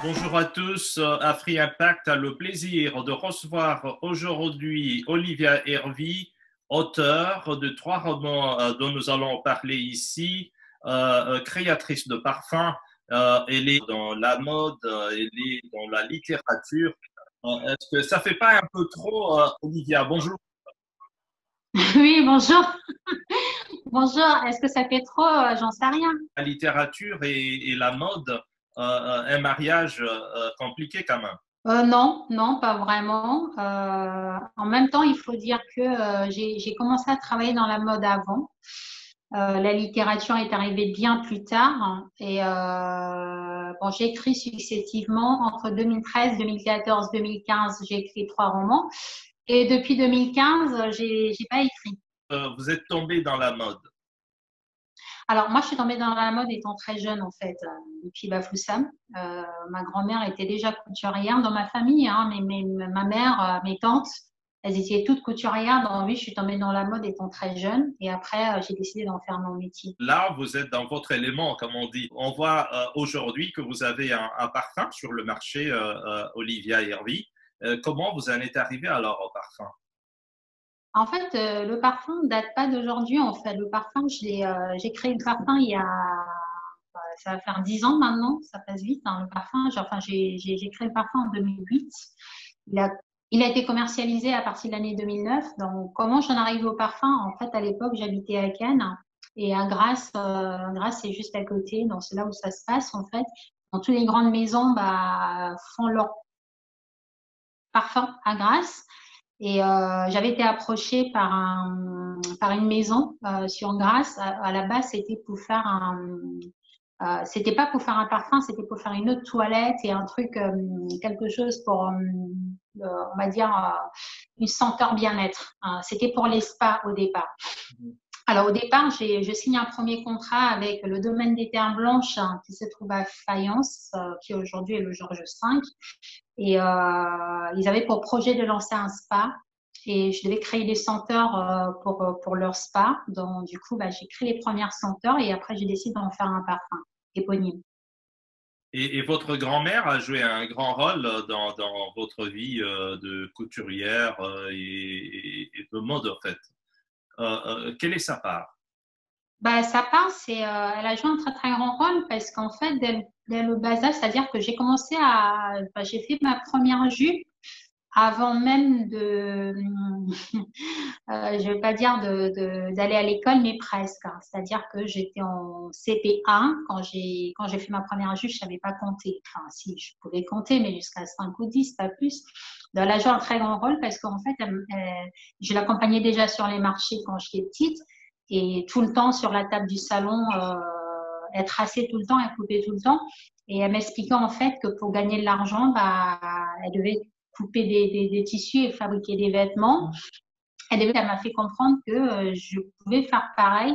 Bonjour à tous, Afri Impact a le plaisir de recevoir aujourd'hui Olivia Hervy, auteure de 3 romans dont nous allons parler ici, créatrice de parfums. Elle est dans la mode, elle est dans la littérature. Est-ce que ça fait pas un peu trop, Olivia? Bonjour. Oui, bonjour. Bonjour. Est-ce que ça fait trop? J'en sais rien. La littérature et la mode, un mariage compliqué quand même. Non, non, pas vraiment. En même temps, il faut dire que j'ai commencé à travailler dans la mode avant. La littérature est arrivée bien plus tard. Et bon, j'ai écrit successivement entre 2013, 2014, 2015. J'ai écrit 3 romans. Et depuis 2015, j'ai pas écrit. Vous êtes tombé dans la mode. Alors, moi, je suis tombée dans la mode étant très jeune, en fait, depuis Bafoussam. Ma grand-mère était déjà couturière dans ma famille, hein, ma mère, mes tantes, elles étaient toutes couturières. Donc, oui, je suis tombée dans la mode étant très jeune. Et après, j'ai décidé d'en faire mon métier. Là, vous êtes dans votre élément, comme on dit. On voit aujourd'hui que vous avez un parfum sur le marché, Olivia Hervy. Comment vous en êtes arrivé alors au parfum? En fait, le parfum ne date pas d'aujourd'hui. En fait, le parfum, j'ai créé le parfum il y a, ça va faire 10 ans maintenant. Ça passe vite, hein, le parfum. Enfin, j'ai créé le parfum en 2008. Il a, il a été commercialisé à partir de l'année 2009. Donc, comment j'en arrive au parfum? En fait, à l'époque, j'habitais à Cannes et à Grasse, Grasse, c'est juste à côté. Donc, c'est là où ça se passe, en fait. Dans toutes les grandes maisons, bah, font leur parfum à Grasse. Et j'avais été approchée par une maison sur Grasse. À la base, c'était pour faire c'était pas pour faire un parfum, c'était pour faire une autre toilette et un truc, quelque chose pour, on va dire, une senteur bien-être. C'était pour les spas au départ. Alors au départ, je signe un premier contrat avec le domaine des Terres Blanches qui se trouve à Fayence, qui aujourd'hui est le Georges V. Et ils avaient pour projet de lancer un spa. Et je devais créer des senteurs pour leur spa. Donc, du coup, bah, j'ai créé les premières senteurs et après, j'ai décidé d'en faire un parfum éponyme. Et votre grand-mère a joué un grand rôle dans votre vie de couturière et de mode, en fait. Quelle est sa part? Bah, sa part, elle a joué un très très grand rôle parce qu'en fait, dès le bas âge, c'est-à-dire que j'ai commencé j'ai fait ma première jupe avant même je vais pas dire d'aller à l'école, mais presque, hein. C'est-à-dire que j'étais en CP1 quand j'ai fait ma première jupe, je savais pas compter. Enfin, si, je pouvais compter, mais jusqu'à 5 ou 10, pas plus. Donc, elle a joué un très grand rôle parce qu'en fait, je l'accompagnais déjà sur les marchés quand j'étais petite et tout le temps sur la table du salon, elle traçait tout le temps, elle coupait tout le temps. Et elle m'expliquait en fait que pour gagner de l'argent, bah, elle devait couper des tissus et fabriquer des vêtements. Elle m'a fait comprendre que je pouvais faire pareil,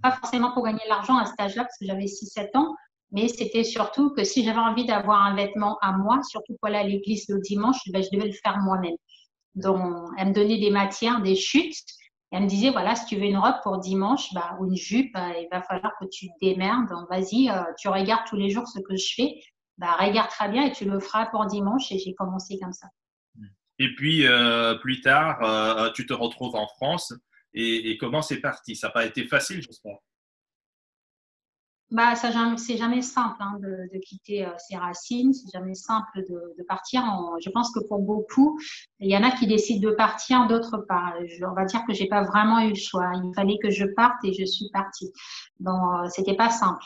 pas forcément pour gagner de l'argent à cet âge-là, parce que j'avais 6, 7 ans, mais c'était surtout que si j'avais envie d'avoir un vêtement à moi, surtout pour aller à l'église le dimanche, ben, je devais le faire moi-même. Donc, elle me donnait des matières, des chutes. Et elle me disait, voilà, si tu veux une robe pour dimanche, bah, ou une jupe, il va falloir que tu te démerdes. Donc, vas-y, tu regardes tous les jours ce que je fais. Bah, regarde très bien et tu le feras pour dimanche. Et j'ai commencé comme ça. Et puis, plus tard, tu te retrouves en France. Et comment c'est parti? Ça n'a pas été facile, j'espère. Bah, c'est jamais simple hein, de quitter ses racines, c'est jamais simple de partir. Je pense que pour beaucoup, il y en a qui décident de partir, d'autres pas. On va dire que j'ai pas vraiment eu le choix. Il fallait que je parte et je suis partie. Donc, c'était pas simple.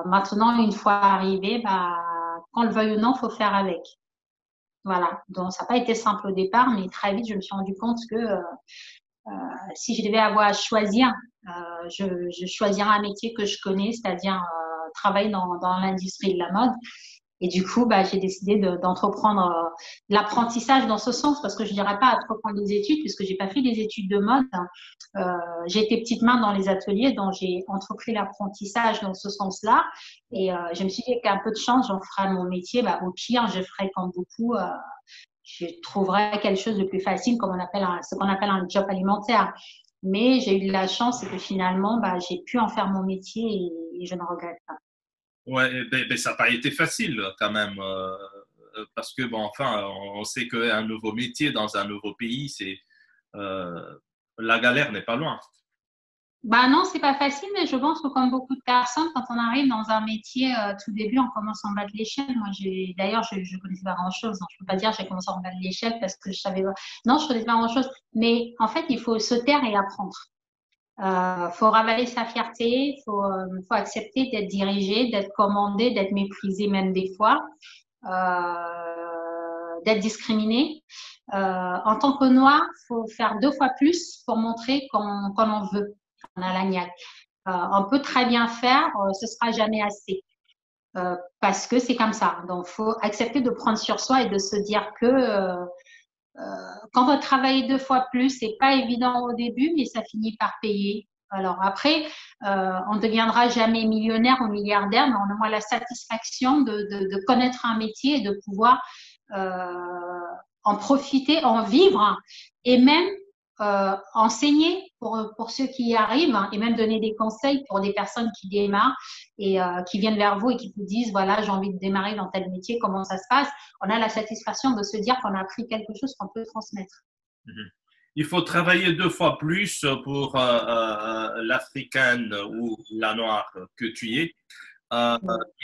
Maintenant, une fois arrivé, bah, qu'on le veuille ou non, faut faire avec. Voilà. Donc, ça n'a pas été simple au départ, mais très vite, je me suis rendu compte que si je devais avoir à choisir, je choisirais un métier que je connais, c'est-à-dire travailler dans l'industrie de la mode. Et du coup, bah, j'ai décidé d'entreprendre l'apprentissage dans ce sens, parce que je ne dirais pas entreprendre des études, puisque j'ai pas fait des études de mode. J'ai été petite main dans les ateliers, donc j'ai entrepris l'apprentissage dans ce sens-là. Et je me suis dit qu'un peu de chance, j'en ferai mon métier. Bah, au pire, je ferai comme beaucoup. Je trouverai quelque chose de plus facile, comme ce qu'on appelle un job alimentaire. Mais j'ai eu de la chance et que finalement, bah, j'ai pu en faire mon métier et je ne regrette pas. Ouais, ça n'a pas été facile quand même, parce que bon, enfin, on sait qu'un nouveau métier dans un nouveau pays, euh, la galère n'est pas loin. Bah non, c'est pas facile, mais je pense que comme beaucoup de personnes, quand on arrive dans un métier, tout début, on commence en bas de l'échelle. Moi, d'ailleurs, je connaissais pas grand-chose. Hein. Je peux pas dire que j'ai commencé en bas de l'échelle parce que je savais pas. Non, je connaissais pas grand-chose. Mais en fait, il faut se taire et apprendre. Faut ravaler sa fierté, faut accepter d'être dirigé, d'être commandé, d'être méprisé même des fois, d'être discriminé. En tant que noir, faut faire 2 fois plus pour montrer qu'on en veut. On a la niaque. On peut très bien faire, ce sera jamais assez. Parce que c'est comme ça. Donc, faut accepter de prendre sur soi et de se dire que quand on travaille 2 fois plus, c'est pas évident au début, mais ça finit par payer. Alors après, on ne deviendra jamais millionnaire ou milliardaire, mais on a moins la satisfaction de connaître un métier et de pouvoir en profiter, en vivre et même enseigner pour ceux qui y arrivent hein, et même donner des conseils pour des personnes qui démarrent et qui viennent vers vous et qui vous disent voilà j'ai envie de démarrer dans tel métier, comment ça se passe. On a la satisfaction de se dire qu'on a appris quelque chose qu'on peut transmettre. Mhm. Il faut travailler 2 fois plus pour l'africaine ou la noire que tu es.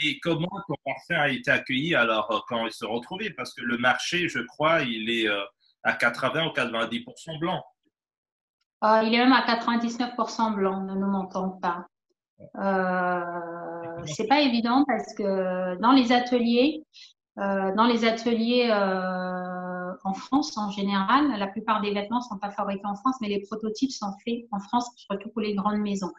Et comment ton parfum a été accueilli alors quand il se retrouvait? Parce que le marché, je crois, il est à 80 ou 90% blanc. Il est même à 99% blanc, ne nous mentons pas. C'est pas évident parce que dans les ateliers en France en général, la plupart des vêtements sont pas fabriqués en France, mais les prototypes sont faits en France, surtout pour les grandes maisons.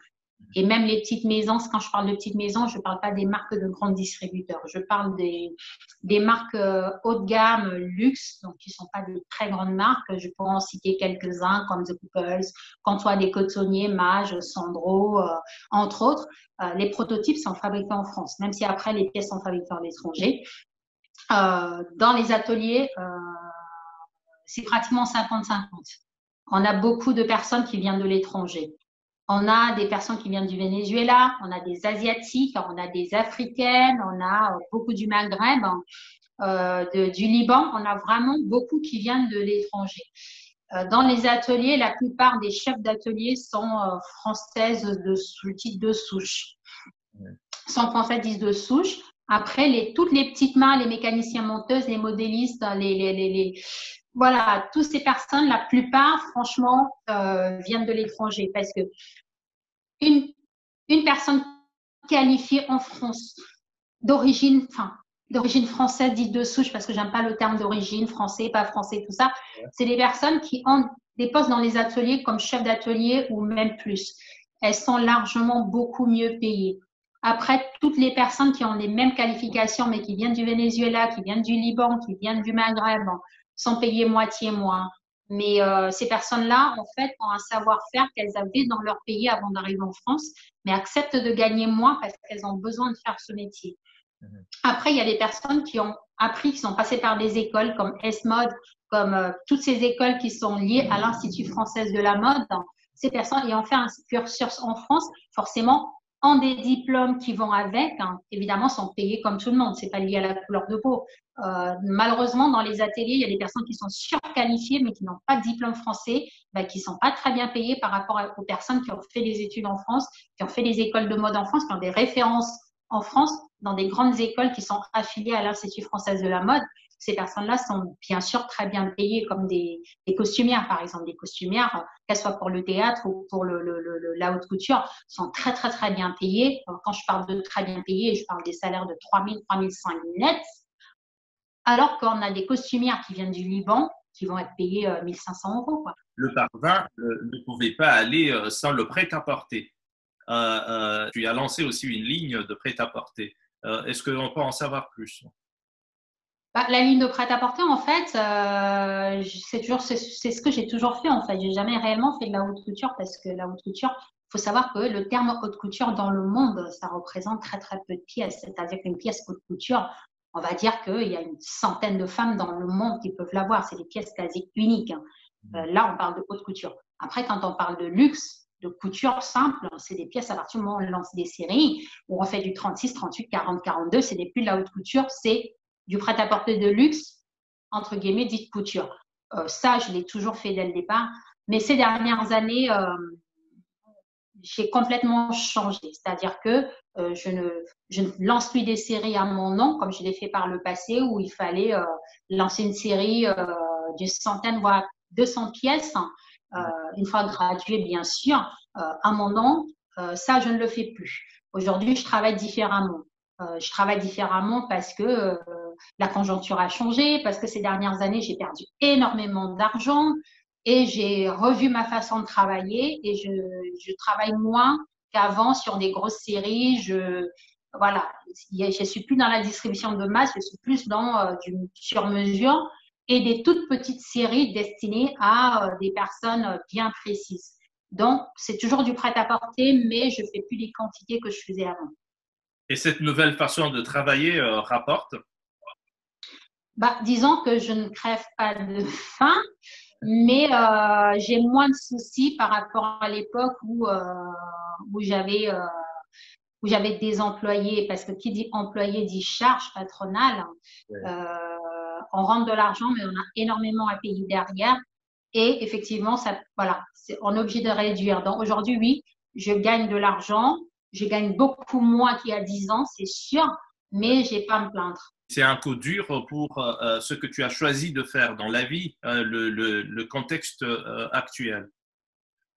Et même les petites maisons, quand je parle de petites maisons, je ne parle pas des marques de grands distributeurs. Je parle des marques haut de gamme, luxe, donc qui ne sont pas des très grandes marques. Je pourrais en citer quelques-uns comme The Couples, Cantois des Cotonniers, Mage, Sandro, entre autres. Les prototypes sont fabriqués en France, même si après les pièces sont fabriquées à l'étranger. Dans les ateliers, c'est pratiquement 50-50. On a beaucoup de personnes qui viennent de l'étranger. On a des personnes qui viennent du Venezuela, on a des Asiatiques, on a des Africaines, on a beaucoup du Maghreb, du Liban. On a vraiment beaucoup qui viennent de l'étranger. Dans les ateliers, la plupart des chefs d'atelier sont françaises de titre de souche. Sont françaises disent de souche. Après, toutes les petites mains, les mécaniciens monteuses, les modélistes, voilà, toutes ces personnes, la plupart, franchement, viennent de l'étranger parce que une personne qualifiée en France d'origine française dite de souche, parce que j'aime pas le terme d'origine, français, pas français, tout ça, c'est des personnes qui ont des postes dans les ateliers comme chef d'atelier ou même plus. Elles sont largement beaucoup mieux payées. Après, toutes les personnes qui ont les mêmes qualifications, mais qui viennent du Venezuela, qui viennent du Liban, qui viennent du Maghreb, sont payées moitié moins. Mais ces personnes-là, en fait, ont un savoir-faire qu'elles avaient dans leur pays avant d'arriver en France, mais acceptent de gagner moins parce qu'elles ont besoin de faire ce métier. Après, il y a des personnes qui ont appris, qui sont passées par des écoles comme S-Mode, comme toutes ces écoles qui sont liées à l'Institut français de la mode. Ces personnes ayant fait un cursus en France, forcément, ont des diplômes qui vont avec, hein, évidemment, sont payés comme tout le monde. C'est pas lié à la couleur de peau. Malheureusement, dans les ateliers, il y a des personnes qui sont surqualifiées, mais qui n'ont pas de diplôme français, qui sont pas très bien payées par rapport aux personnes qui ont fait des études en France, qui ont fait des écoles de mode en France, qui ont des références en France dans des grandes écoles qui sont affiliées à l'Institut français de la mode. Ces personnes-là sont bien sûr très bien payées, comme des costumières, par exemple. Des costumières, qu'elles soient pour le théâtre ou pour la haute couture, sont très, très, très bien payées. Quand je parle de très bien payées, je parle des salaires de 3 000, 3 500 net. Alors qu'on a des costumières qui viennent du Liban qui vont être payées 1 500 €. Quoi. Le parfum ne pouvait pas aller sans le prêt-à-porter. Tu as lancé aussi une ligne de prêt-à-porter. Est-ce qu'on peut en savoir plus? La ligne de prêt-à-porter, en fait, c'est ce que j'ai toujours fait, en fait. J'ai jamais réellement fait de la haute couture parce que la haute couture, il faut savoir que le terme haute couture dans le monde, ça représente très, très peu de pièces. C'est-à-dire qu'une pièce haute couture, on va dire qu'il y a une centaine de femmes dans le monde qui peuvent l'avoir. C'est des pièces quasi uniques. Hein. Là, on parle de haute couture. Après, quand on parle de luxe, de couture simple, c'est des pièces à partir du moment où on lance des séries, où on fait du 36, 38, 40, 42, c'est des plus de la haute couture, c'est du prêt-à-porter de luxe, entre guillemets, dite couture. Ça, je l'ai toujours fait dès le départ. Mais ces dernières années, j'ai complètement changé. C'est-à-dire que je ne lance plus des séries à mon nom, comme je l'ai fait par le passé, où il fallait lancer une série d'une centaine, voire 200 pièces, une fois graduée, bien sûr, à mon nom. Ça, je ne le fais plus. Aujourd'hui, je travaille différemment. Je travaille différemment parce que la conjoncture a changé, parce que ces dernières années, j'ai perdu énormément d'argent et j'ai revu ma façon de travailler et je travaille moins qu'avant sur des grosses séries. Voilà, je suis plus dans la distribution de masse, je suis plus dans du sur-mesure et des toutes petites séries destinées à des personnes bien précises. Donc, c'est toujours du prêt-à-porter, mais je fais plus les quantités que je faisais avant. Et cette nouvelle façon de travailler rapporte? Bah, disons que je ne crève pas de faim, mais j'ai moins de soucis par rapport à l'époque où j'avais où j'avais des employés, parce que qui dit employé dit charge patronale. Ouais. On rentre de l'argent, mais on a énormément à payer derrière. Et effectivement, ça, voilà, on est obligé de réduire. Donc aujourd'hui, oui, je gagne de l'argent. Je gagne beaucoup moins qu'il y a 10 ans, c'est sûr, mais j'ai pas à me plaindre. C'est un coup dur pour ce que tu as choisi de faire dans la vie, le contexte actuel.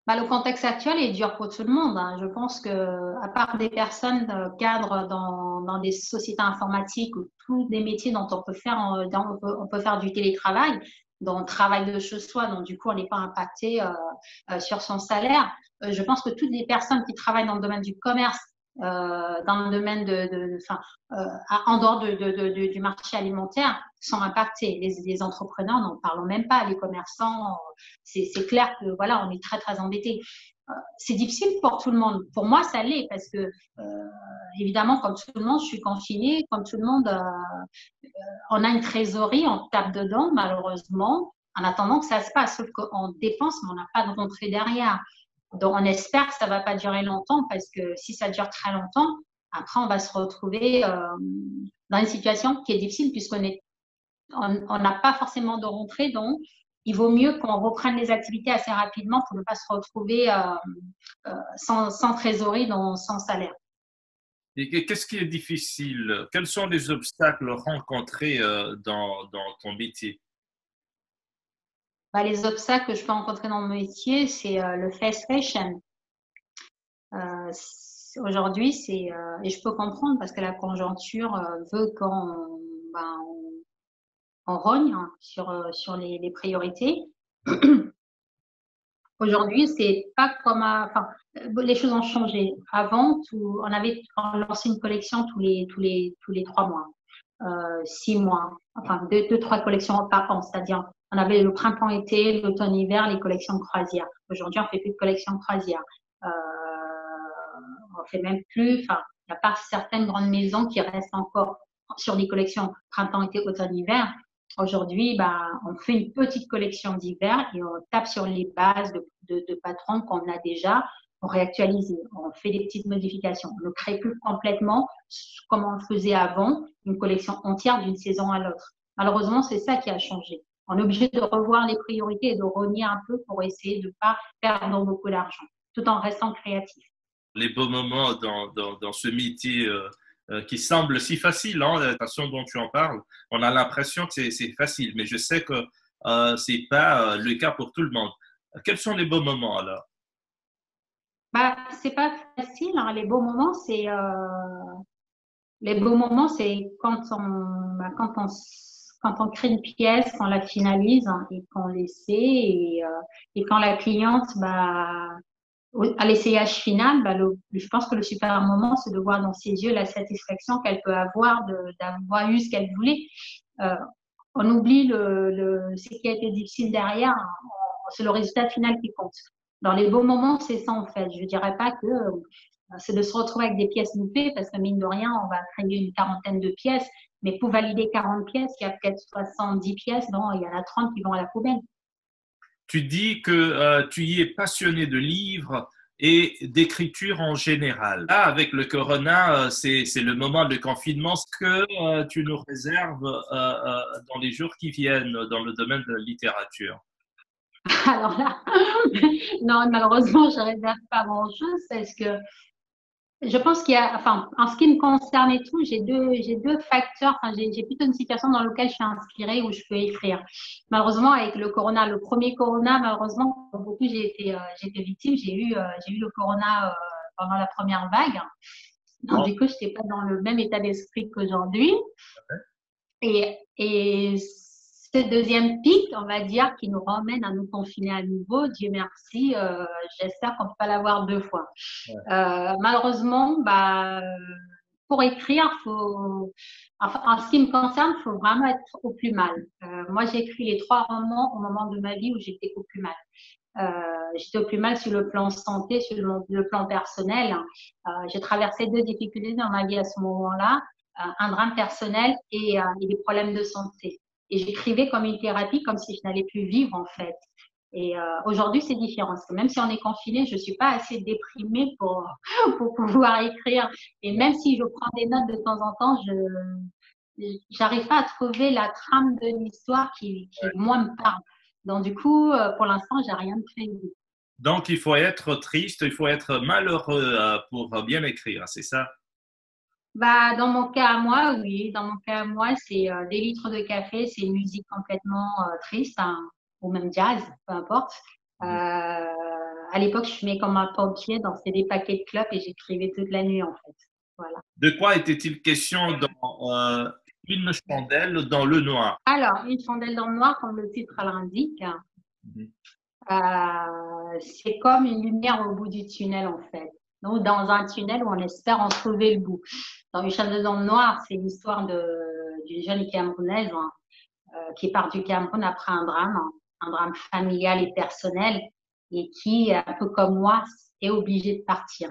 Bah, le contexte actuel est dur pour tout le monde, hein. Je pense que, à part des personnes cadres dans des sociétés informatiques ou tous des métiers dont on peut faire, on peut faire du télétravail, dont on travaille de chez soi, donc du coup on n'est pas impacté sur son salaire. Je pense que toutes les personnes qui travaillent dans le domaine du commerce, dans le domaine en dehors du marché alimentaire, sont impactés. Les entrepreneurs, n'en parlons même pas. Les commerçants, c'est clair que voilà, on est très très embêtés. C'est difficile pour tout le monde. Pour moi, ça l'est parce que évidemment, comme tout le monde, je suis confinée, comme tout le monde, on a une trésorerie, on tape dedans, malheureusement, en attendant que ça se passe. Sauf qu'on dépense, mais on n'a pas de rentrée derrière. Donc, on espère que ça ne va pas durer longtemps parce que si ça dure très longtemps, après, on va se retrouver dans une situation qui est difficile puisqu'on n'a pas forcément de rentrée. Donc, il vaut mieux qu'on reprenne les activités assez rapidement pour ne pas se retrouver sans trésorerie, sans salaire. Et qu'est-ce qui est difficile? Quels sont les obstacles rencontrés dans ton métier? Bah, les obstacles que je peux rencontrer dans mon métier, c'est le fast fashion. Aujourd'hui, et je peux comprendre parce que la conjoncture veut on rogne hein, sur les priorités. Aujourd'hui, c'est pas comme les choses ont changé. Avant, on lançait une collection tous les 3 mois, 6 mois, enfin deux, trois collections par an, c'est-à-dire on avait le printemps-été, l'automne-hiver, les collections de croisière. Aujourd'hui, on fait plus de collections de croisière. On fait même plus, enfin, il n'y a pas certaines grandes maisons qui restent encore sur des collections printemps-été, automne-hiver. Aujourd'hui, bah, on fait une petite collection d'hiver et on tape sur les bases de patrons qu'on a déjà pour réactualiser. On fait des petites modifications. On ne crée plus complètement, comme on le faisait avant, une collection entière d'une saison à l'autre. Malheureusement, c'est ça qui a changé. On est obligé de revoir les priorités et de rogner un peu pour essayer de ne pas perdre beaucoup d'argent, tout en restant créatif. Les beaux moments dans ce métier qui semble si facile, hein, la façon dont tu en parles, on a l'impression que c'est facile, mais je sais que ce n'est pas le cas pour tout le monde. Quels sont les beaux moments alors? Bah, c'est pas facile, hein. Les beaux moments, c'est quand on crée une pièce, qu'on la finalise hein, et qu'on l'essaie et quand la cliente, bah, à l'essayage final, bah, je pense que le super moment, c'est de voir dans ses yeux la satisfaction qu'elle peut avoir d'avoir eu ce qu'elle voulait. Euh, on oublie ce qui a été difficile derrière. C'est le résultat final qui compte. Dans les beaux moments, c'est ça en fait. Je dirais pas que c'est de se retrouver avec des pièces loupées parce que mine de rien, on va créer une quarantaine de pièces. Mais pour valider 40 pièces, il y a peut-être 70 pièces, non, il y en a 30 qui vont à la poubelle. Tu dis que tu y es passionné de livres et d'écriture en général. Là, avec le corona, c'est le moment de confinement. Ce que tu nous réserves dans les jours qui viennent dans le domaine de la littérature? Alors là, non, malheureusement, je réserve pas grand-chose parce que je pense qu'il y a, enfin, en ce qui me concerne et tout, j'ai deux facteurs. Enfin, j'ai plutôt une situation dans laquelle je suis inspirée où je peux écrire. Malheureusement, avec le corona, le premier corona, malheureusement, pour beaucoup, j'ai été victime. J'ai eu le corona pendant la première vague. Donc, du coup, je n'étais pas dans le même état d'esprit qu'aujourd'hui. Et ce deuxième pic, on va dire, qui nous ramène à nous confiner à nouveau, Dieu merci, j'espère qu'on ne peut pas l'avoir deux fois. Malheureusement, bah, pour écrire, enfin, en ce qui me concerne, il faut vraiment être au plus mal. Moi, j'ai écrit les 3 romans au moment de ma vie où j'étais au plus mal. J'étais au plus mal sur le plan santé, sur le plan personnel. J'ai traversé 2 difficultés dans ma vie à ce moment-là, un drame personnel et des problèmes de santé. Et j'écrivais comme une thérapie, comme si je n'allais plus vivre en fait. Et aujourd'hui, c'est différent. Parce que même si on est confiné, je suis pas assez déprimée pour pouvoir écrire. Et même si je prends des notes de temps en temps, je j'arrive pas à trouver la trame de l'histoire qui moi, me parle. Donc, du coup, pour l'instant, j'ai rien de prévu. Donc, il faut être triste, il faut être malheureux pour bien écrire, c'est ça? Bah, dans mon cas à moi, oui. Dans mon cas à moi, c'est des litres de café, c'est une musique complètement triste, hein, ou même jazz, peu importe. À l'époque, je fumais comme un pompier, donc c'était des paquets de clopes et j'écrivais toute la nuit, en fait. Voilà. De quoi était-il question dans Une chandelle dans le noir? Alors, une chandelle dans le noir, comme le titre l'indique, Mhm. c'est comme une lumière au bout du tunnel, en fait. Donc, dans un tunnel où on espère en trouver le bout. Dans Une chandelle dans le noir, c'est l'histoire d'une jeune Camerounaise, hein, qui part du Cameroun après un drame familial et personnel, et qui, un peu comme moi, est obligée de partir,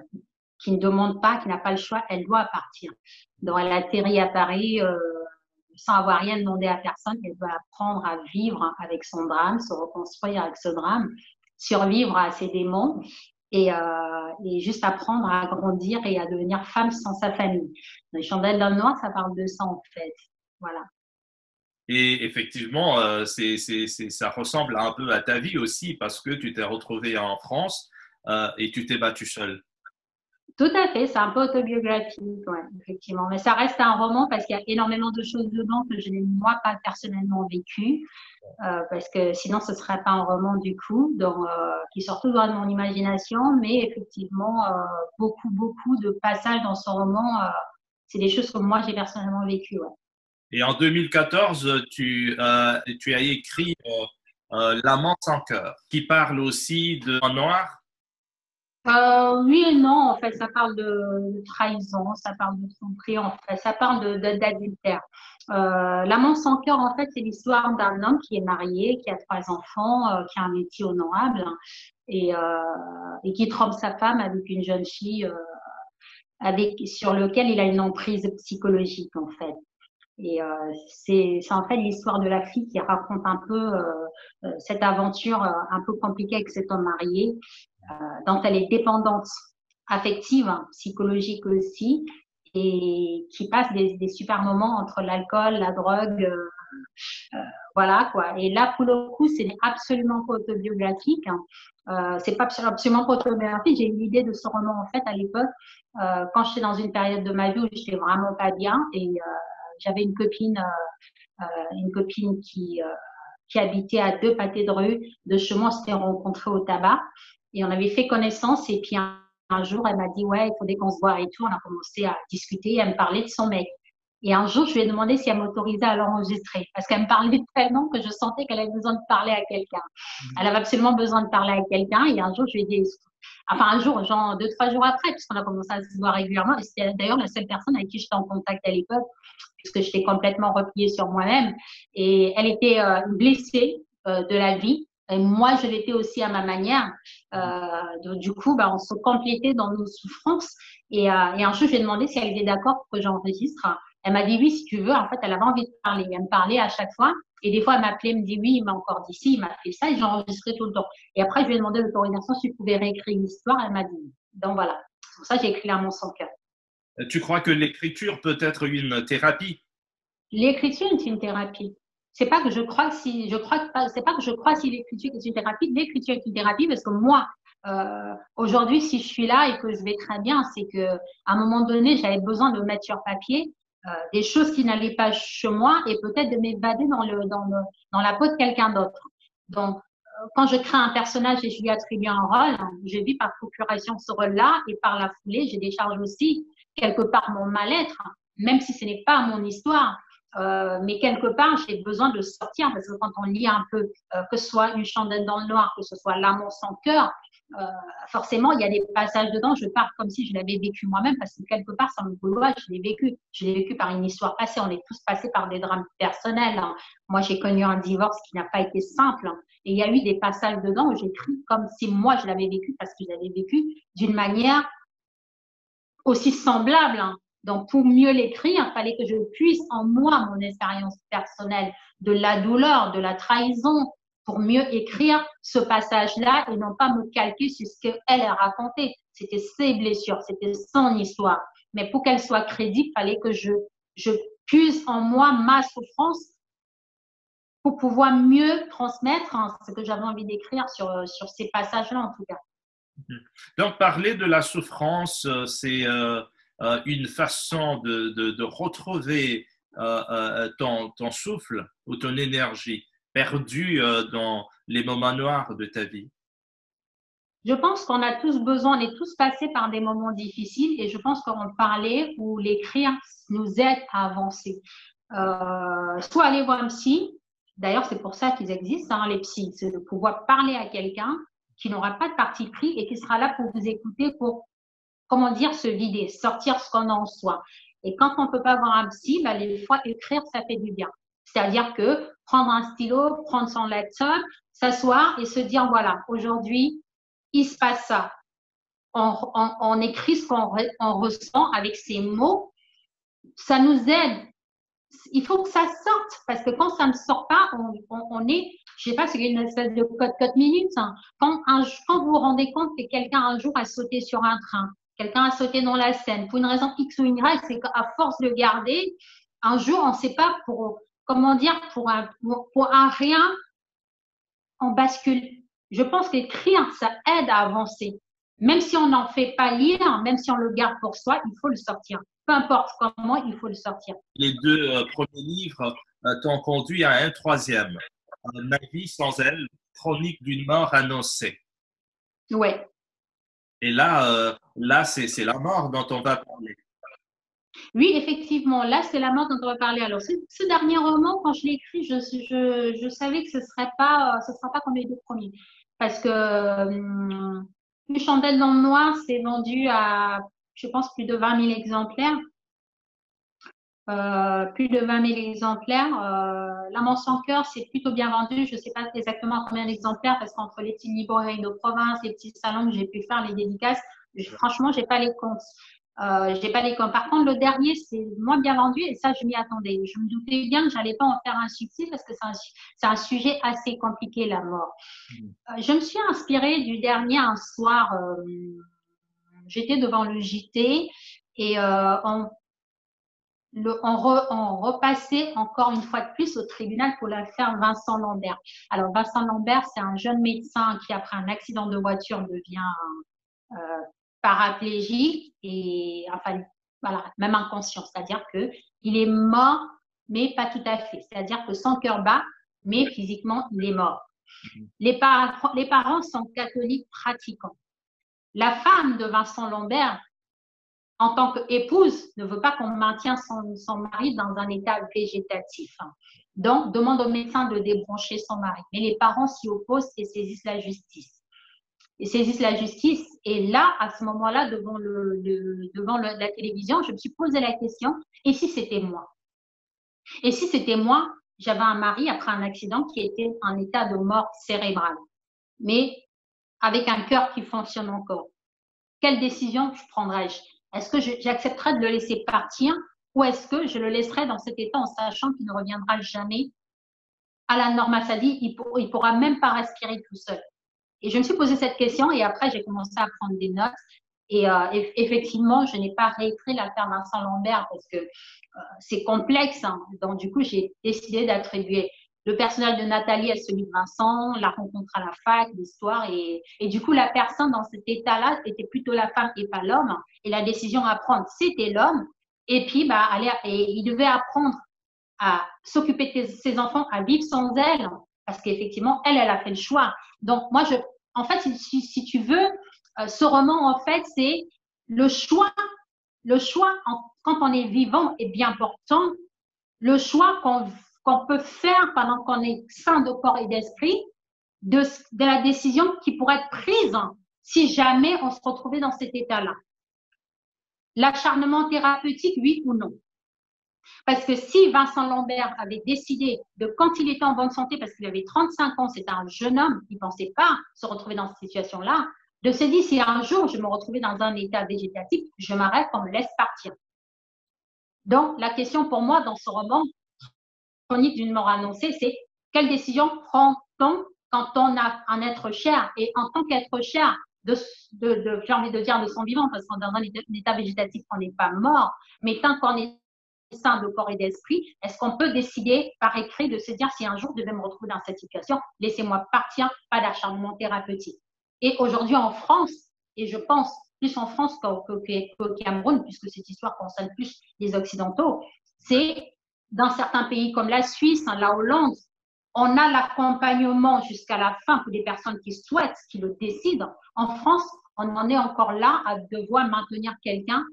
qui ne demande pas, qui n'a pas le choix, elle doit partir. Donc, elle atterrit à Paris sans avoir rien demandé à personne, elle doit apprendre à vivre avec son drame, se reconstruire avec ce drame, survivre à ses démons et juste apprendre à grandir et à devenir femme sans sa famille. Les chandelles dans le noir, ça parle de ça en fait. Voilà. Et effectivement, ça ressemble un peu à ta vie aussi parce que tu t'es retrouvé en France et tu t'es battu seul. Tout à fait, c'est un peu autobiographique, ouais, effectivement. Mais ça reste un roman parce qu'il y a énormément de choses dedans que je n'ai moi pas personnellement vécues, parce que sinon ce serait pas un roman du coup, donc qui sort toujours de mon imagination, mais effectivement beaucoup de passages dans ce roman, c'est des choses que moi j'ai personnellement vécues. Ouais. Et en 2014, tu as écrit L'amant sans cœur, qui parle aussi de en noir. Oui et non, en fait, ça parle de trahison, ça parle de tromperie, en fait, ça parle d'adultère. L'amant sans cœur, en fait, c'est l'histoire d'un homme qui est marié, qui a 3 enfants, qui a un métier honorable et qui trompe sa femme avec une jeune fille sur lequel il a une emprise psychologique, en fait. Et c'est en fait l'histoire de la fille qui raconte un peu cette aventure un peu compliquée avec cet homme marié, dont elle est dépendante affective, hein, psychologique aussi, et qui passe des super moments entre l'alcool, la drogue, voilà quoi. Et là, pour le coup, c'est absolument pas autobiographique. Hein. C'est pas absolument pas autobiographique. J'ai eu l'idée de ce roman en fait à l'époque quand j'étais dans une période de ma vie où j'étais vraiment pas bien et j'avais une copine qui habitait à 2 pâtés de rue de chez moi. On s'était rencontrés au tabac et on avait fait connaissance. Et puis un jour, elle m'a dit ouais, il faudrait qu'on se voit et tout. On a commencé à discuter, à me parler de son mec. Et un jour, je lui ai demandé si elle m'autorisait à l'enregistrer parce qu'elle me parlait tellement que je sentais qu'elle avait besoin de parler à quelqu'un. Elle avait absolument besoin de parler à quelqu'un. Et un jour, je lui ai dit, enfin un jour, genre 2, 3 jours après, puisqu'on a commencé à se voir régulièrement. Et c'était d'ailleurs la seule personne avec qui j'étais en contact à l'époque, puisque j'étais complètement repliée sur moi-même. Et elle était blessée de la vie. Et moi, je l'étais aussi à ma manière. Donc, du coup, bah, on se complétait dans nos souffrances. Et un jour, je lui ai demandé si elle était d'accord pour que j'enregistre. Elle m'a dit oui, si tu veux. En fait, elle avait envie de parler. Elle me parlait à chaque fois. Et des fois, elle m'appelait, me dit oui, il m'a encore dit ci, il m'a fait ça, et j'enregistrais tout le temps. Et après, je lui ai demandé l'autorisation si je pouvais réécrire l'histoire. Elle m'a dit oui. Donc voilà. C'est pour ça que j'ai écrit L'amour sans cœur. Tu crois que l'écriture peut être une thérapie? L'écriture est une thérapie. C'est pas que je crois si je crois c'est pas que je crois si l'écriture est une thérapie. L'écriture est une thérapie parce que moi, aujourd'hui, si je suis là et que je vais très bien, c'est que à un moment donné, j'avais besoin de mettre sur papier des choses qui n'allaient pas chez moi et peut-être de m'évader dans la peau de quelqu'un d'autre. Donc, quand je crée un personnage et je lui attribue un rôle, je vis par procuration ce rôle-là et par la foulée, je décharge aussi quelque part mon mal-être, même si ce n'est pas mon histoire. Mais quelque part, j'ai besoin de sortir parce que quand on lit un peu, que ce soit Une chandelle dans le noir, que ce soit L'amour sans cœur, forcément, il y a des passages dedans, je pars comme si je l'avais vécu moi-même parce que quelque part, sans le vouloir, je l'ai vécu. Je l'ai vécu par une histoire passée. On est tous passés par des drames personnels. Hein. Moi, j'ai connu un divorce qui n'a pas été simple. Hein. Et il y a eu des passages dedans où j'écris comme si moi, je l'avais vécu parce que je l'avais vécu d'une manière aussi semblable. Hein. Donc, pour mieux l'écrire, il fallait que je puisse en moi, mon expérience personnelle de la douleur, de la trahison, pour mieux écrire ce passage-là et non pas me calquer sur ce qu'elle a raconté. C'était ses blessures, c'était son histoire. Mais pour qu'elle soit crédible, il fallait que je puise en moi ma souffrance pour pouvoir mieux transmettre hein, ce que j'avais envie d'écrire sur ces passages-là, en tout cas. Donc, parler de la souffrance, c'est une façon de retrouver ton souffle ou ton énergie perdue dans les moments noirs de ta vie. Je pense qu'on a tous besoin, on est tous passés par des moments difficiles et je pense qu'en parler ou l'écrire nous aide à avancer. Soit aller voir un psy, d'ailleurs c'est pour ça qu'ils existent, hein, les psys, c'est de pouvoir parler à quelqu'un qui n'aura pas de parti pris et qui sera là pour vous écouter, pour, comment dire, se vider, sortir ce qu'on a en soi. Et quand on ne peut pas voir un psy, bah, les fois écrire, ça fait du bien. C'est-à-dire que prendre un stylo, prendre son laptop, s'asseoir et se dire, voilà, aujourd'hui, il se passe ça. On écrit ce qu'on ressent avec ces mots. Ça nous aide. Il faut que ça sorte parce que quand ça ne sort pas, on est, je sais pas, c'est une espèce de code minute. Hein. Quand vous vous rendez compte que quelqu'un un jour a sauté sur un train, quelqu'un a sauté dans la Seine, pour une raison X ou Y, c'est qu'à force de garder, un jour, on ne sait pas pour, comment dire, pour un rien, on bascule. Je pense qu'écrire, ça aide à avancer. Même si on n'en fait pas lire, même si on le garde pour soi, il faut le sortir. Peu importe comment, il faut le sortir. Les deux premiers livres t'ont conduit à un troisième, Ma vie sans elle, chronique d'une mort annoncée. Ouais. Et là c'est la mort dont on va parler. Oui, effectivement, là, c'est la mort dont on va parler. Alors, ce dernier roman, quand je l'ai écrit, je savais que ce sera pas comme les deux premiers. Parce que Une chandelle dans le noir s'est vendu à, je pense, plus de 20 000 exemplaires. Plus de 20 000 exemplaires. L'amour sans cœur, c'est plutôt bien vendu. Je ne sais pas exactement combien d'exemplaires parce qu'entre les petits librairies de province, les petits salons que j'ai pu faire, les dédicaces, franchement, j'ai pas les comptes. J'ai pas les comptes. Par contre, le dernier, c'est moins bien vendu et ça, je m'y attendais. Je me doutais bien que j'allais pas en faire un succès parce que c'est un sujet assez compliqué, la mort. Je me suis inspirée du dernier un soir. J'étais devant le JT et on repassait encore une fois de plus au tribunal pour l'affaire Vincent Lambert. Alors, Vincent Lambert, c'est un jeune médecin qui, après un accident de voiture, devient paraplégique et, enfin, voilà, même inconscient. C'est-à-dire qu'il est mort, mais pas tout à fait. C'est-à-dire que son cœur bat, mais physiquement, il est mort. Les parents sont catholiques pratiquants. La femme de Vincent Lambert, en tant qu'épouse, ne veut pas qu'on maintienne son mari dans un état végétatif. Donc, demande au médecin de débrancher son mari. Mais les parents s'y opposent et saisissent la justice. Et là, à ce moment-là, devant la télévision, je me suis posé la question, et si c'était moi? Et si c'était moi, j'avais un mari après un accident qui était en état de mort cérébrale, mais avec un cœur qui fonctionne encore. Quelle décision je prendrais-je? Est-ce que j'accepterais de le laisser partir ou est-ce que je le laisserai dans cet état en sachant qu'il ne reviendra jamais à la normale, c'est-à-dire il pourra même pas respirer tout seul. Et je me suis posé cette question et après j'ai commencé à prendre des notes. Et effectivement, je n'ai pas réécrit l'affaire Vincent Lambert parce que c'est complexe. Hein. Donc du coup, j'ai décidé d'attribuer le personnage de Nathalie à celui de Vincent, la rencontre à la fac, l'histoire. Et du coup, la personne dans cet état-là était plutôt la femme et pas l'homme. Et la décision à prendre, c'était l'homme. Et puis, il devait apprendre à s'occuper de ses enfants, à vivre sans elle, parce qu'effectivement, elle a fait le choix. Donc, moi, en fait, si tu veux, ce roman, en fait, c'est le choix. Le choix, quand on est vivant, est bien important. Le choix qu'on peut faire pendant qu'on est sain de corps et d'esprit, de la décision qui pourrait être prise si jamais on se retrouvait dans cet état-là. L'acharnement thérapeutique, oui ou non? Parce que si Vincent Lambert avait décidé de, quand il était en bonne santé, parce qu'il avait 35 ans, c'était un jeune homme, il ne pensait pas se retrouver dans cette situation-là, de se dire, si un jour je me retrouvais dans un état végétatif, je m'arrête, on me laisse partir. Donc, la question pour moi dans ce roman, Chronique d'une mort annoncée, c'est quelle décision prend-on quand on a un être cher? Et en tant qu'être cher, j'ai envie de dire de son vivant, parce qu'on est dans un état végétatif, on n'est pas mort, mais tant qu'on est sain de corps et d'esprit, est-ce qu'on peut décider par écrit de se dire si un jour je devais me retrouver dans cette situation, laissez-moi partir, pas d'acharnement thérapeutique. Et aujourd'hui en France, et je pense plus en France qu'au Cameroun, puisque cette histoire concerne plus les Occidentaux, c'est dans certains pays comme la Suisse, la Hollande, on a l'accompagnement jusqu'à la fin pour des personnes qui souhaitent, qui le décident. En France, on en est encore là à devoir maintenir quelqu'un,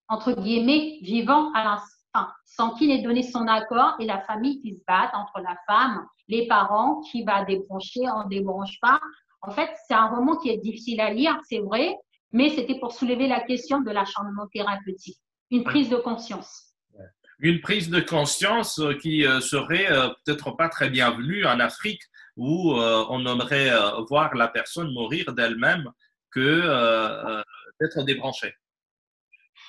entre guillemets, vivant à l'instant, sans qu'il ait donné son accord, et la famille qui se bat entre la femme, les parents, qui va débrancher, on ne débranche pas. En fait, c'est un roman qui est difficile à lire, c'est vrai, mais c'était pour soulever la question de l'acharnement thérapeutique, une prise de conscience. Une prise de conscience qui serait peut-être pas très bienvenue en Afrique, où on aimerait voir la personne mourir d'elle-même que d'être débranchée.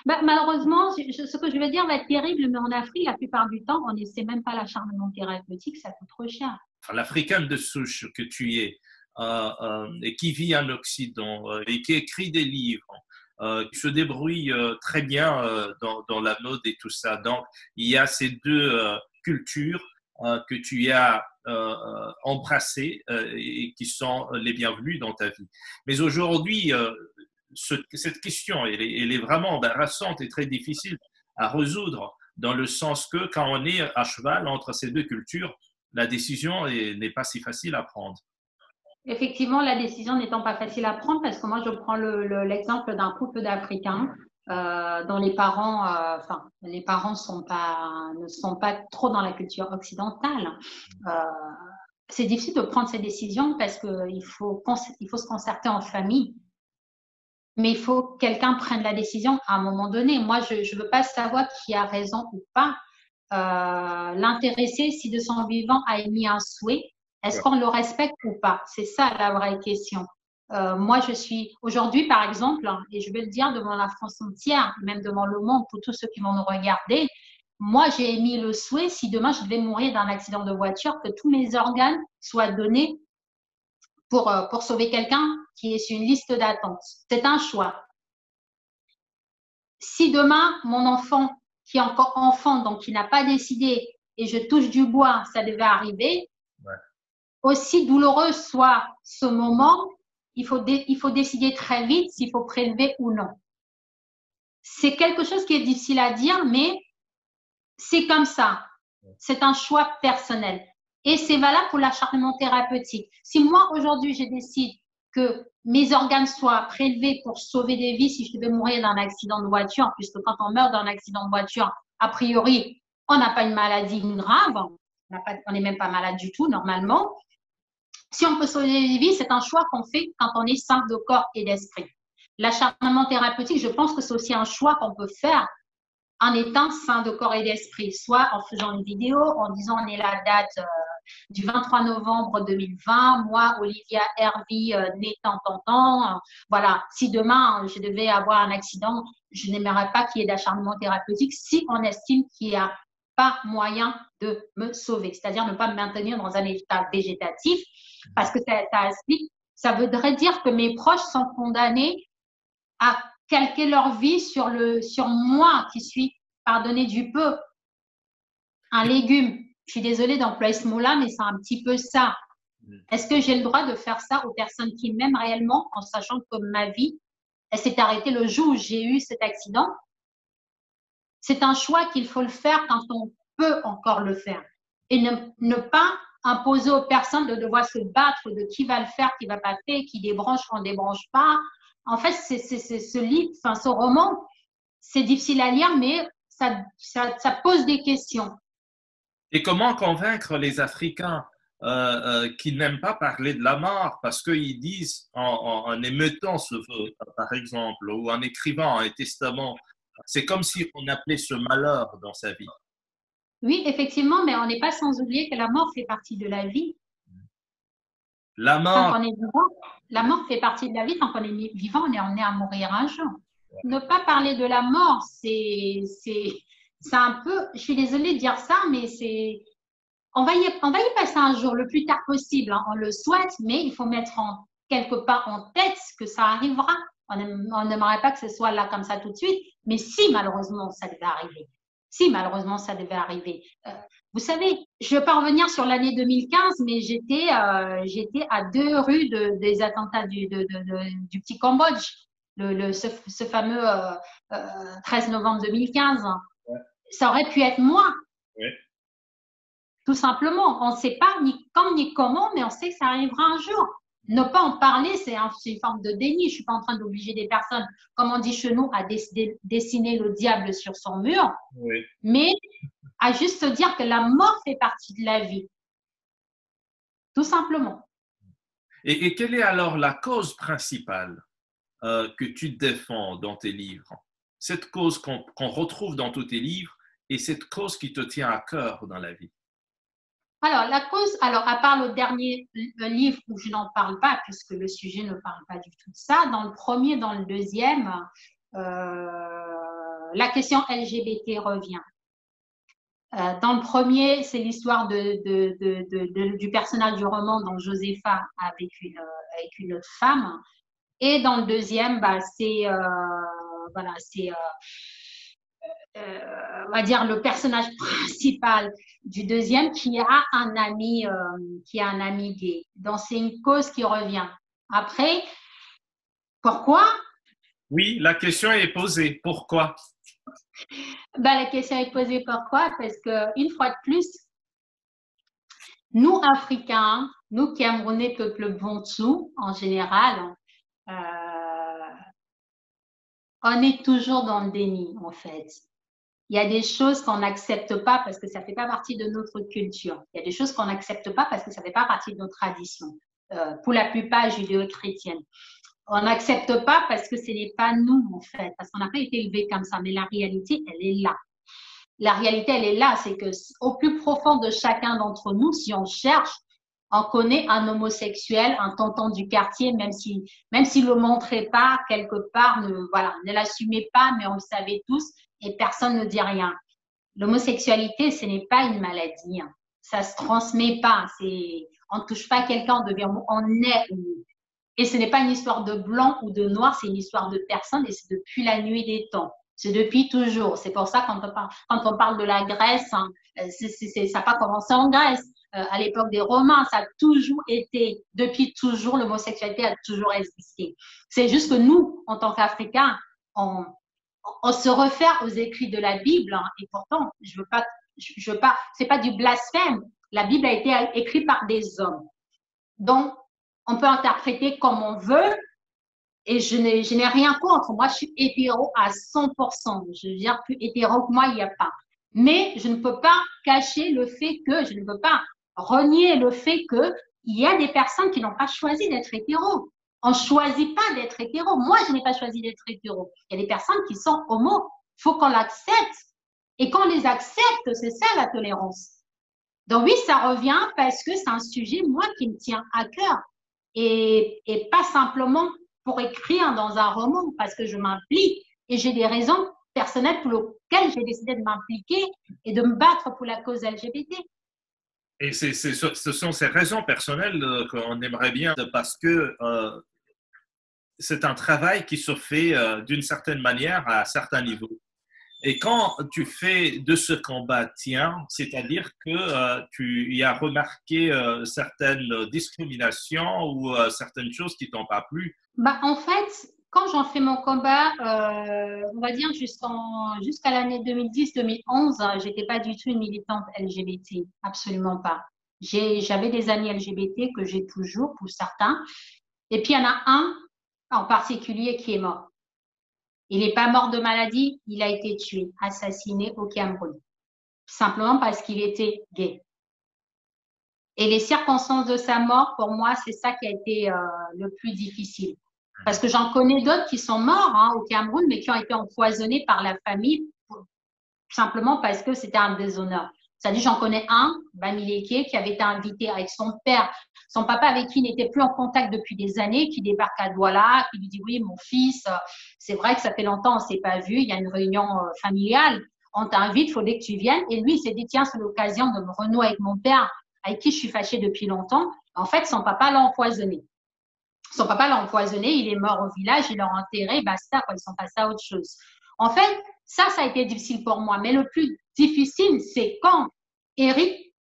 Malheureusement, ce que je veux dire va être terrible, mais en Afrique, la plupart du temps, on n'essaie même pas l'acharnement thérapeutique, ça coûte trop cher. Enfin, l'Africaine de souche que tu es, et qui vit en Occident, et qui écrit des livres, qui se débrouille très bien dans la mode et tout ça. Donc, il y a ces deux cultures que tu as embrassées et qui sont les bienvenues dans ta vie. Mais aujourd'hui, cette question, elle est vraiment embarrassante et très difficile à résoudre, dans le sens que quand on est à cheval entre ces deux cultures, la décision n'est pas si facile à prendre. Effectivement, la décision n'étant pas facile à prendre, parce que moi, je prends l'exemple d'un couple d'Africains dont les parents, les parents ne sont pas trop dans la culture occidentale. C'est difficile de prendre ces décisions parce qu'il faut se concerter en famille. Mais il faut que quelqu'un prenne la décision à un moment donné. Moi, je ne veux pas savoir qui a raison ou pas. L'intéressé, si de son vivant a émis un souhait, est-ce qu'on le respecte ou pas? C'est ça la vraie question. Moi, je suis aujourd'hui, par exemple, et je vais le dire devant la France entière, même devant le monde, pour tous ceux qui vont nous regarder, moi, j'ai émis le souhait, si demain je devais mourir d'un accident de voiture, que tous mes organes soient donnés pour sauver quelqu'un qui est sur une liste d'attente. C'est un choix. Si demain, mon enfant, qui est encore enfant, donc qui n'a pas décidé, et je touche du bois, ça devait arriver, aussi douloureux soit ce moment, il faut décider très vite s'il faut prélever ou non. C'est quelque chose qui est difficile à dire, mais c'est comme ça. C'est un choix personnel. Et c'est valable pour l'acharnement thérapeutique. Si moi, aujourd'hui, je décide que mes organes soient prélevés pour sauver des vies si je devais mourir d'un accident de voiture, puisque quand on meurt d'un accident de voiture, a priori, on n'a pas une maladie grave, on n'est même pas malade du tout, normalement. Si on peut sauver des vies, c'est un choix qu'on fait quand on est sain de corps et d'esprit. L'acharnement thérapeutique, je pense que c'est aussi un choix qu'on peut faire en étant sain de corps et d'esprit, soit en faisant une vidéo, en disant on est la date du 23 novembre 2020, moi, Olivia Hervey, née tant. Voilà, si demain je devais avoir un accident, je n'aimerais pas qu'il y ait d'acharnement thérapeutique si on estime qu'il n'y a pas moyen de me sauver, c'est-à-dire ne pas me maintenir dans un état végétatif, parce que ça voudrait dire que mes proches sont condamnés à calquer leur vie sur moi qui suis, pardonnez du peu, un légume. Je suis désolée d'employer ce mot-là, mais c'est un petit peu ça. Est-ce que j'ai le droit de faire ça aux personnes qui m'aiment réellement en sachant que ma vie, elle s'est arrêtée le jour où j'ai eu cet accident? C'est un choix qu'il faut le faire quand on peut encore le faire. Et ne pas imposer aux personnes de devoir se battre de qui va le faire, qui va pas faire, qui débranche, qu'on débranche pas. En fait, c'est ce livre, enfin, ce roman, c'est difficile à lire, mais ça pose des questions. Et comment convaincre les Africains qui n'aiment pas parler de la mort parce qu'ils disent, en émettant ce vœu, par exemple, ou en écrivant un testament, c'est comme si on appelait ce malheur dans sa vie. Oui, effectivement, mais on n'est pas sans oublier que la mort fait partie de la vie. La Tant mort, qu'on est vivant, la mort fait partie de la vie. Tant qu'on est vivant, on est emmené à mourir un jour. Ne pas parler de la mort, c'est un peu, je suis désolée de dire ça, mais on va y passer un jour le plus tard possible, hein, on le souhaite, mais il faut mettre quelque part en tête que ça arrivera. On n'aimerait pas que ce soit là comme ça tout de suite, mais si malheureusement ça devait arriver, si malheureusement ça devait arriver. Vous savez, je ne vais pas revenir sur l'année 2015, mais j'étais à 2 rues des attentats du petit Cambodge, ce fameux 13 novembre 2015. ouais, Ça aurait pu être moi. ouais. Tout simplement, on ne sait pas ni quand ni comment, mais on sait que ça arrivera un jour. Ne pas en parler, c'est une forme de déni. Je ne suis pas en train d'obliger des personnes, comme on dit chez nous, à dessiner le diable sur son mur, Oui. mais à juste se dire que la mort fait partie de la vie. Tout simplement. Et quelle est alors la cause principale que tu défends dans tes livres? Cette cause qu'on retrouve dans tous tes livres et cette cause qui te tient à cœur dans la vie. Alors, la cause, à part le dernier livre où je n'en parle pas, puisque le sujet ne parle pas du tout de ça, dans le premier, dans le deuxième, la question LGBT revient. Dans le premier, c'est l'histoire du personnage du roman dont Josépha avec une autre femme. Et dans le deuxième, c'est on va dire le personnage principal du deuxième qui a un ami gay. Donc c'est une cause qui revient. Après, pourquoi? Oui, la question est posée. Pourquoi? La question est posée pourquoi? Parce que une fois de plus, nous Africains, nous Camerounais, peuple Bantou en général, on est toujours dans le déni en fait. Il y a des choses qu'on n'accepte pas parce que ça ne fait pas partie de notre culture. Il y a des choses qu'on n'accepte pas parce que ça ne fait pas partie de nos traditions. Pour la plupart judéo-chrétiennes. On n'accepte pas parce que ce n'est pas nous, en fait, parce qu'on n'a pas été élevé comme ça. Mais la réalité, elle est là. La réalité, elle est là. C'est qu'au plus profond de chacun d'entre nous, si on cherche, on connaît un homosexuel, un tonton du quartier, même s'il ne le montrait pas quelque part, ne l'assumait pas, mais on le savait tous et personne ne dit rien. L'homosexualité, ce n'est pas une maladie. Hein. Ça se transmet pas. On ne touche pas quelqu'un, on est. Et ce n'est pas une histoire de blanc ou de noir, c'est une histoire de personne et c'est depuis la nuit des temps. C'est depuis toujours. C'est pour ça quand on parle de la Grèce, hein, ça n'a pas commencé en Grèce. À l'époque des Romains, ça a toujours été, depuis toujours, l'homosexualité a toujours existé. C'est juste que nous, en tant qu'Africains, on se réfère aux écrits de la Bible, hein, et pourtant, c'est pas du blasphème. La Bible a été écrite par des hommes. Donc, on peut interpréter comme on veut, et je n'ai rien contre. Moi, je suis hétéro à 100%. Je veux dire, plus hétéro que moi, il n'y a pas. Mais je ne peux pas cacher le fait que, je ne peux pas renier le fait qu'il y a des personnes qui n'ont pas choisi d'être hétéro. On ne choisit pas d'être hétéro. Moi, je n'ai pas choisi d'être hétéro. Il y a des personnes qui sont homo. Il faut qu'on l'accepte. Et qu'on les accepte, c'est ça la tolérance. Donc oui, ça revient parce que c'est un sujet, moi, qui me tient à cœur. Et pas simplement pour écrire dans un roman, parce que je m'implique et j'ai des raisons personnelles pour lesquelles j'ai décidé de m'impliquer et de me battre pour la cause LGBT. Et ce sont ces raisons personnelles qu'on aimerait bien, parce que c'est un travail qui se fait d'une certaine manière à certains niveaux. Et quand tu fais de ce combat tien, c'est-à-dire que tu y as remarqué certaines discriminations ou certaines choses qui t'ont pas plu. Bah, en fait, quand j'en fais mon combat, on va dire jusqu'à l'année 2010-2011, j'étais pas du tout une militante LGBT, absolument pas. J'avais des amis LGBT que j'ai toujours pour certains. Et puis il y en a un en particulier qui est mort. Il n'est pas mort de maladie, il a été tué, assassiné au Cameroun, simplement parce qu'il était gay. Et les circonstances de sa mort, pour moi, c'est ça qui a été le plus difficile. Parce que j'en connais d'autres qui sont morts au Cameroun, mais qui ont été empoisonnés par la famille, simplement parce que c'était un déshonneur. C'est-à-dire, j'en connais un, Bamileke, qui avait été invité avec son père, son papa avec qui il n'était plus en contact depuis des années, qui débarque à Douala, qui lui dit, oui, mon fils, c'est vrai que ça fait longtemps, on ne s'est pas vu, il y a une réunion familiale, on t'invite, il faudrait que tu viennes. Et lui, il s'est dit, tiens, c'est l'occasion de me renouer avec mon père, avec qui je suis fâchée depuis longtemps. En fait, son papa l'a empoisonné. Son papa l'a empoisonné, il est mort au village, ils l'ont enterré, basta, quoi, ils sont passés à autre chose. En fait, ça a été difficile pour moi. Mais le plus difficile, c'est quand Eric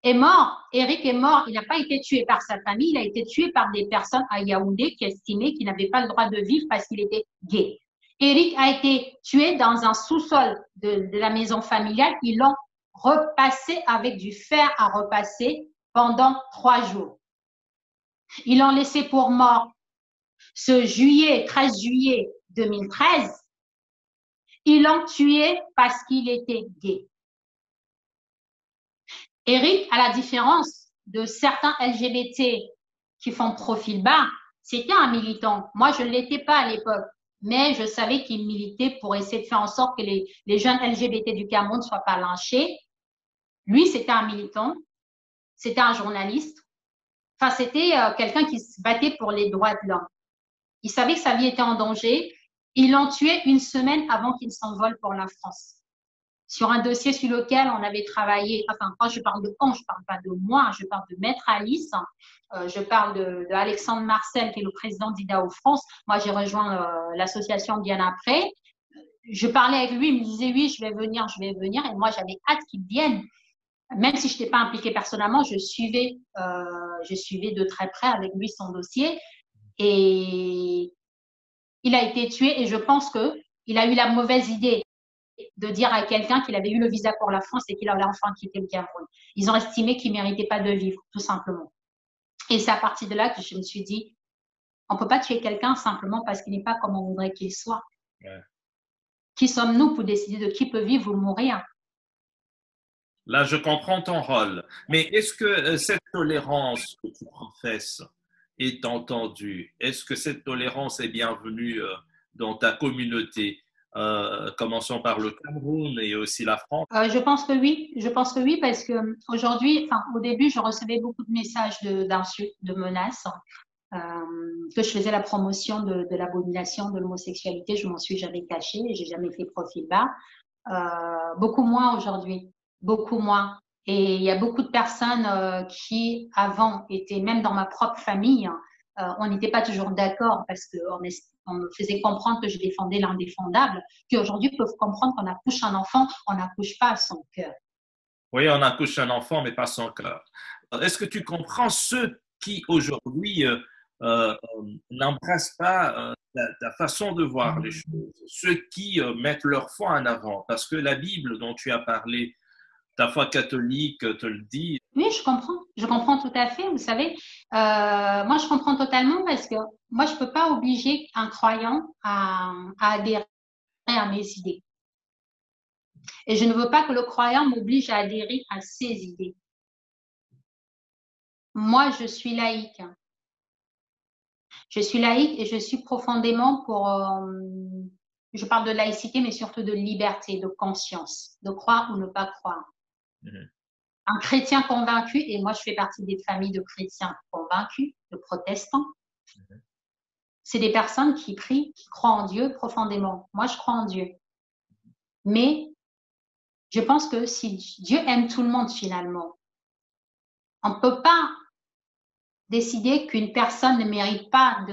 est mort. Eric est mort, il n'a pas été tué par sa famille, il a été tué par des personnes à Yaoundé qui estimaient qu'il n'avait pas le droit de vivre parce qu'il était gay. Eric a été tué dans un sous-sol de la maison familiale. Ils l'ont repassé avec du fer à repasser pendant 3 jours. Ils l'ont laissé pour mort. Ce 13 juillet 2013, ils l'ont tué parce qu'il était gay. Eric, à la différence de certains LGBT qui font profil bas, c'était un militant. Moi, je ne l'étais pas à l'époque, mais je savais qu'il militait pour essayer de faire en sorte que les jeunes LGBT du Cameroun ne soient pas lynchés. Lui, c'était un militant, c'était un journaliste. Enfin, c'était quelqu'un qui se battait pour les droits de l'homme. Il savait que sa vie était en danger. Ils l'ont tué une semaine avant qu'il s'envole pour la France. Sur un dossier sur lequel on avait travaillé, enfin, quand je parle de on, je ne parle pas de moi, je parle de Maître Alice, je parle de Alexandre Marcel, qui est le président d'IDAO France. Moi, j'ai rejoint l'association bien après. Je parlais avec lui, il me disait oui, je vais venir. Et moi, j'avais hâte qu'il vienne. Même si je n'étais pas impliquée personnellement, je suivais de très près avec lui son dossier. Et il a été tué et je pense qu'il a eu la mauvaise idée de dire à quelqu'un qu'il avait eu le visa pour la France et qu'il allait enfin quitter le Cameroun. Ils ont estimé qu'il ne méritait pas de vivre, tout simplement. Et c'est à partir de là que je me suis dit, on ne peut pas tuer quelqu'un simplement parce qu'il n'est pas comme on voudrait qu'il soit. Ouais. Qui sommes-nous pour décider de qui peut vivre ou mourir? Là, je comprends ton rôle. Mais est-ce que cette tolérance que tu professes est entendue? Est-ce que cette tolérance est bienvenue dans ta communauté? Commençons par le Cameroun et aussi la France. Je pense que oui, parce que aujourd'hui, enfin, au début, je recevais beaucoup de messages d'insultes, de menaces, que je faisais la promotion de l'abomination de l'homosexualité. Je m'en suis jamais cachée, j'ai jamais fait profil bas. Beaucoup moins aujourd'hui, beaucoup moins. Et il y a beaucoup de personnes qui, avant, étaient même dans ma propre famille, on n'était pas toujours d'accord parce qu'on me faisait comprendre que je défendais l'indéfendable, qui aujourd'hui peuvent comprendre qu'on accouche un enfant, on n'accouche pas à son cœur. Oui, on accouche un enfant, mais pas son cœur. Est-ce que tu comprends ceux qui aujourd'hui n'embrassent pas ta façon de voir les choses, ceux qui mettent leur foi en avant? Parce que la Bible dont tu as parlé, ta foi catholique te le dit. Oui, je comprends tout à fait. Vous savez, moi je comprends totalement parce que moi je peux pas obliger un croyant à adhérer à mes idées. Et je ne veux pas que le croyant m'oblige à adhérer à ses idées. Moi, je suis laïque. Je suis laïque et je suis profondément pour, je parle de laïcité, mais surtout de liberté, de conscience, de croire ou ne pas croire. Mmh. un chrétien convaincu, et moi je fais partie des familles de chrétiens convaincus, de protestants. C'est des personnes qui prient, qui croient en Dieu profondément. Moi, je crois en Dieu. Mais je pense que si Dieu aime tout le monde finalement, on ne peut pas décider qu'une personne ne mérite pas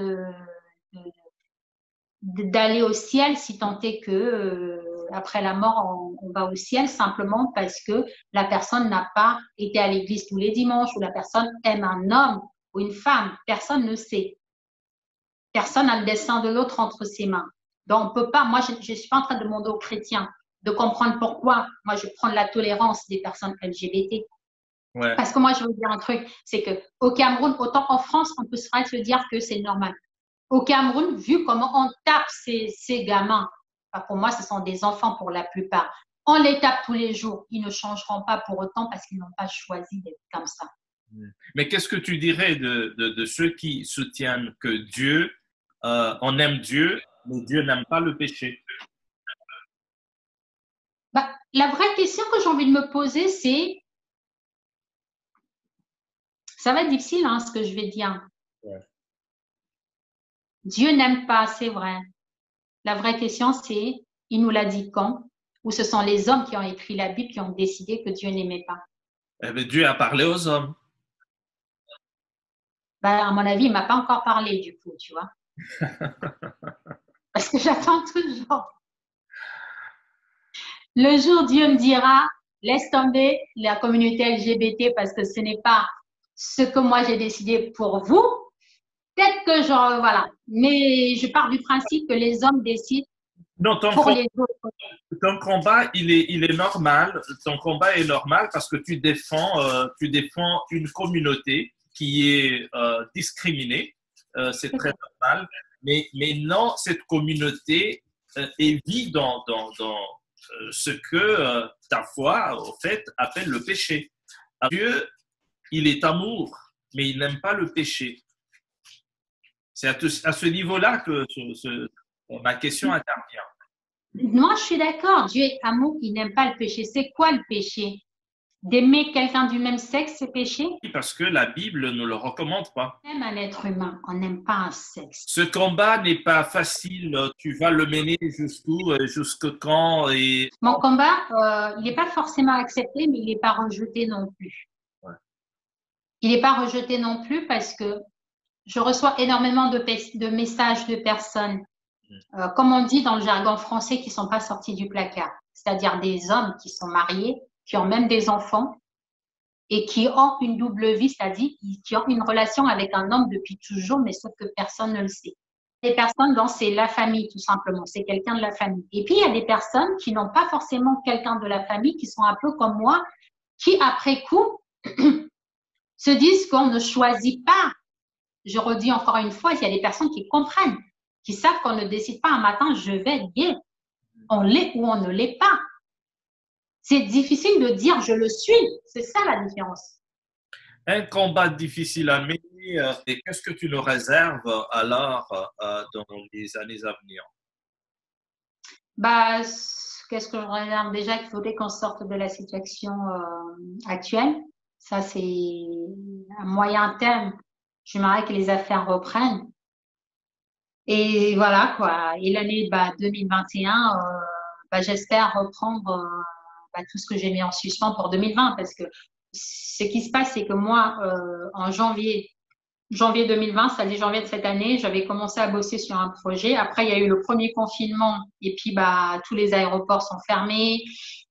d'aller au ciel si tant est que après la mort, on va au ciel simplement parce que la personne n'a pas été à l'église tous les dimanches ou la personne aime un homme ou une femme. Personne ne sait. Personne n'a le destin de l'autre entre ses mains. Donc, on peut pas, moi, je ne suis pas en train de demander aux chrétiens de comprendre pourquoi moi, je prends la tolérance des personnes LGBT. Ouais. Parce que moi, je veux dire un truc, c'est qu'au Cameroun, autant en France, on peut se dire que c'est normal. Au Cameroun, vu comment on tape ces gamins, enfin, pour moi, ce sont des enfants pour la plupart. On les tape tous les jours. Ils ne changeront pas pour autant parce qu'ils n'ont pas choisi d'être comme ça. Mais qu'est-ce que tu dirais de ceux qui soutiennent que Dieu, on aime Dieu, mais Dieu n'aime pas le péché? Bah, la vraie question que j'ai envie de me poser, c'est, ça va être difficile hein, ce que je vais dire. Ouais. Dieu n'aime pas, c'est vrai. La vraie question, c'est, il nous l'a dit quand? Ou ce sont les hommes qui ont écrit la Bible qui ont décidé que Dieu n'aimait pas? Eh bien, Dieu a parlé aux hommes. Bah, à mon avis, il ne m'a pas encore parlé du coup, tu vois. Parce que j'attends toujours. Le jour, Dieu me dira, laisse tomber la communauté LGBT parce que ce n'est pas ce que moi j'ai décidé pour vous. Peut-être que genre, voilà. Mais je pars du principe que les hommes décident Non, pour les autres. ton combat, il est normal. Ton combat est normal parce que tu défends une communauté qui est discriminée. C'est très normal. Mais non, cette communauté vit dans ce que ta foi, au fait, appelle le péché. Dieu, il est amour, mais il n'aime pas le péché. C'est à ce niveau-là que ma question intervient. Moi, je suis d'accord. Dieu est amour, il n'aime pas le péché. C'est quoi le péché? D'aimer quelqu'un du même sexe, c'est péché? Parce que la Bible ne le recommande pas. On aime un être humain, on n'aime pas un sexe. Ce combat n'est pas facile. Tu vas le mener jusqu'où, jusque quand et... Mon combat, il n'est pas forcément accepté, mais il n'est pas rejeté non plus. Ouais. Il n'est pas rejeté non plus parce que je reçois énormément de messages de personnes, comme on dit dans le jargon français, qui ne sont pas sortis du placard. C'est-à-dire des hommes qui sont mariés, qui ont même des enfants et qui ont une double vie, c'est-à-dire qui ont une relation avec un homme depuis toujours, mais sauf que personne ne le sait. Des personnes dont c'est la famille, tout simplement. C'est quelqu'un de la famille. Et puis, il y a des personnes qui n'ont pas forcément quelqu'un de la famille, qui sont un peu comme moi, qui, après coup, se disent qu'on ne choisit pas. Je redis encore une fois, il y a des personnes qui comprennent, qui savent qu'on ne décide pas un matin, je vais être gay. On l'est ou on ne l'est pas. C'est difficile de dire je le suis. C'est ça la différence. Un combat difficile à mener. Et qu'est-ce que tu nous réserves alors dans les années à venir? Bah, qu'est-ce que je réserve? Déjà qu'il faudrait qu'on sorte de la situation actuelle. Ça, c'est à moyen terme. J'aimerais que les affaires reprennent. Et voilà, quoi. Et l'année 2021, j'espère reprendre tout ce que j'ai mis en suspens pour 2020. Parce que ce qui se passe, c'est que moi, en janvier 2020, c'est-à-dire janvier de cette année, j'avais commencé à bosser sur un projet. Après, il y a eu le premier confinement et puis tous les aéroports sont fermés.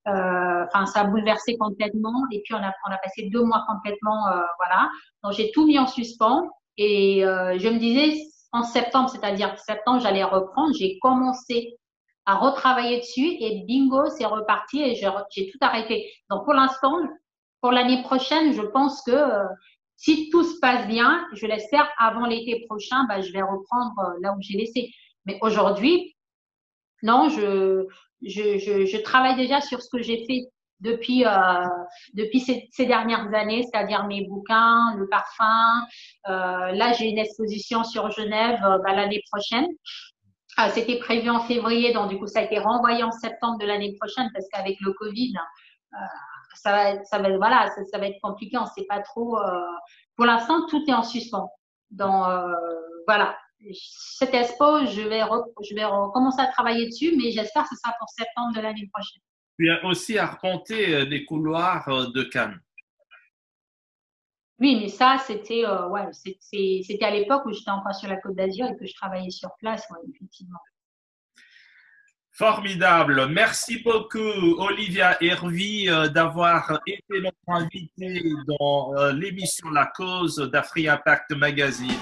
Ça a bouleversé complètement. Et puis, on a passé 2 mois complètement, voilà. Donc, j'ai tout mis en suspens et je me disais en septembre, c'est-à-dire septembre, j'allais reprendre. J'ai commencé à retravailler dessus et bingo, c'est reparti et j'ai tout arrêté. Donc, pour l'instant, pour l'année prochaine, je pense que si tout se passe bien, je l'espère, avant l'été prochain, je vais reprendre là où j'ai laissé. Mais aujourd'hui, non, je travaille déjà sur ce que j'ai fait depuis ces dernières années, c'est-à-dire mes bouquins, le parfum. Là, j'ai une exposition sur Genève l'année prochaine. C'était prévu en février, donc du coup, ça a été renvoyé en septembre de l'année prochaine parce qu'avec le Covid, voilà, ça va être compliqué. On ne sait pas trop. Pour l'instant, tout est en suspens. Donc, voilà. Cette expo, je vais recommencer à travailler dessus, mais j'espère que ce sera pour septembre de l'année prochaine. Tu as aussi arpenté les couloirs de Cannes. Oui, mais ça, c'était ouais, c'était à l'époque où j'étais encore sur la Côte d'Azur et que je travaillais sur place, ouais, effectivement. Formidable. Merci beaucoup, Olivia Hervy, d'avoir été notre invitée dans l'émission La Cause d'Afri Impact Magazine.